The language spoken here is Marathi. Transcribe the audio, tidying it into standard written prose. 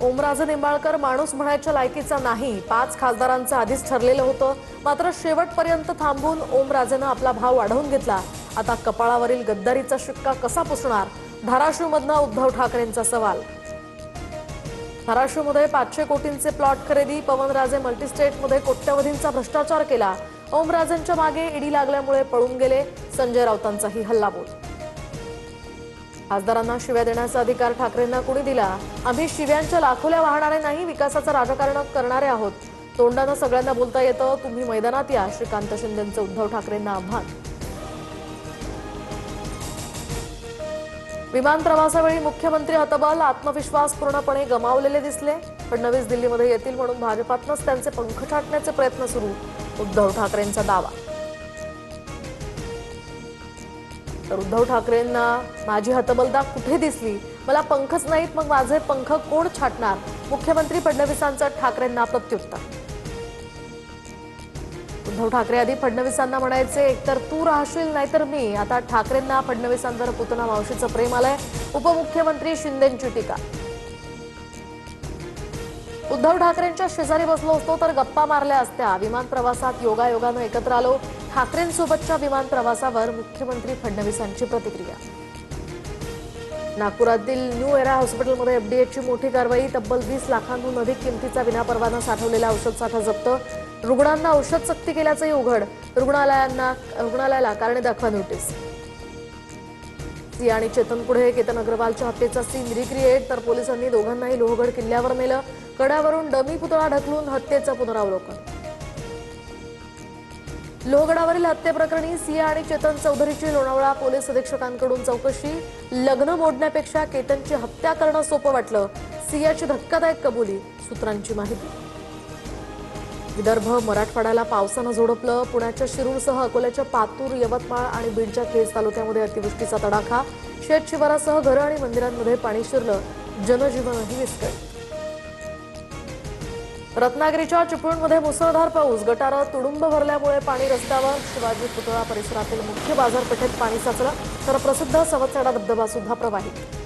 ओमराजे निंबाळकर माणूस म्हणायच्या लायकीचा नाही, 5 खासदारांचं आधीच ठरलेलं होतं. मात्र शेवटपर्यंत थांबून ओमराजेनं आपला भाव वाढवून घेतला. आता कपाळावरील गद्दारीचा शिक्का कसा पुसणार? धाराशिवमधनं उद्धव ठाकरेंचा सवाल. धाराशिवमध्ये 500 कोटींचे प्लॉट खरेदी, पवनराजे मल्टीस्टेटमध्ये कोट्यवधींचा भ्रष्टाचार केला. ओमराजेंच्या मागे ईडी लागल्यामुळे पळून गेले. संजय राऊतांचाही हल्लाबोल. खासदारांना शिव्या देण्याचा अधिकार ठाकरेंना कोणी दिला? आम्ही शिव्यांच्या लाखोल्या वाहणारे नाही, विकासाचं राजकारण करणारे आहोत. तोंडानं सगळ्यांना बोलता येतं, तुम्ही मैदानात या. श्रीकांत शिंदेंचं उद्धव ठाकरेंना आव्हान. विमान प्रवासावेळी मुख्यमंत्री हतबल, आत्मविश्वास पूर्णपणे गमावलेले दिसले. फडणवीस दिल्लीमध्ये येतील म्हणून भाजपातनंच त्यांचे पंख छाटण्याचे प्रयत्न सुरू, उद्धव ठाकरेंचा दावा. तर उद्धव ठाकरेंना माझी हतबलता कुठे दिसली? मला पंखच नाहीत, मग माझे पंख कोण छाटणार? मुख्यमंत्री फडणवीसांचं ठाकरेंना प्रत्युत्तर. उद्धव ठाकरे आधी फडणवीसांना म्हणायचे, एकतर तू राहशील नाहीतर मी. आता ठाकरेंना फडणवीसांवर पुतना मावशीचं प्रेम आलंय. उपमुख्यमंत्री शिंदेंची टीका. उद्धव ठाकरेंच्या शेजारी बसलो असतो तर गप्पा मारल्या असत्या. विमान प्रवासात योगायोगानं एकत्र आलो. ठाकरेंसोबतच्या विमान प्रवासावर मुख्यमंत्री फडणवीसांची प्रतिक्रिया. नागपुरातील न्यू एरा हॉस्पिटलमध्ये एफडीएची मोठी कारवाई. तब्बल 20 लाखांहून अधिक किमतीचा विनापरवाना साठवलेला औषध साठा जप्त. रुग्णांना औषध सक्ती केल्याचंही उघड. रुग्णालयाला कारणे दाखवा नोटीस. सिया आणि चेतन पुढे केतन अग्रवालच्या हत्येचा सीन रिक्रिएट. तर पोलिसांनी दोघांनाही लोहगड किल्ल्यावर नेलं. कड्यावरून डमी पुतळा ढकलून हत्येचं पुनरावलोकन. लोहगडावरील हत्येप्रकरणी सिया आणि चेतन चौधरीची लोणावळा पोलीस अधीक्षकांकडून चौकशी. लग्न मोडण्यापेक्षा केतनची हत्या करणं सोपं वाटलं. सियाची धक्कादायक कबुली, सूत्रांची माहिती. विदर्भ मराठवाड्याला पावसानं झोडपलं. पुण्याच्या शिरूरसह अकोल्याच्या पातूर, यवतमाळ आणि बीडच्या केज तालुक्यामध्ये अतिवृष्टीचा तडाखा. शेत शिवारासह घरं आणि मंदिरांमध्ये पाणी शिरलं. जनजीवनही विस्कळीत. रत्नागिरीच्या चिपळूणमध्ये मुसळधार पाऊस. गटारं तुडुंब भरल्यामुळे पाणी रस्त्यावर. शिवाजी पुतळा परिसरातील मुख्य बाजारपेठेत पाणी साचलं. तर प्रसिद्ध सवतसडा धबधबा सुद्धा प्रवाहित.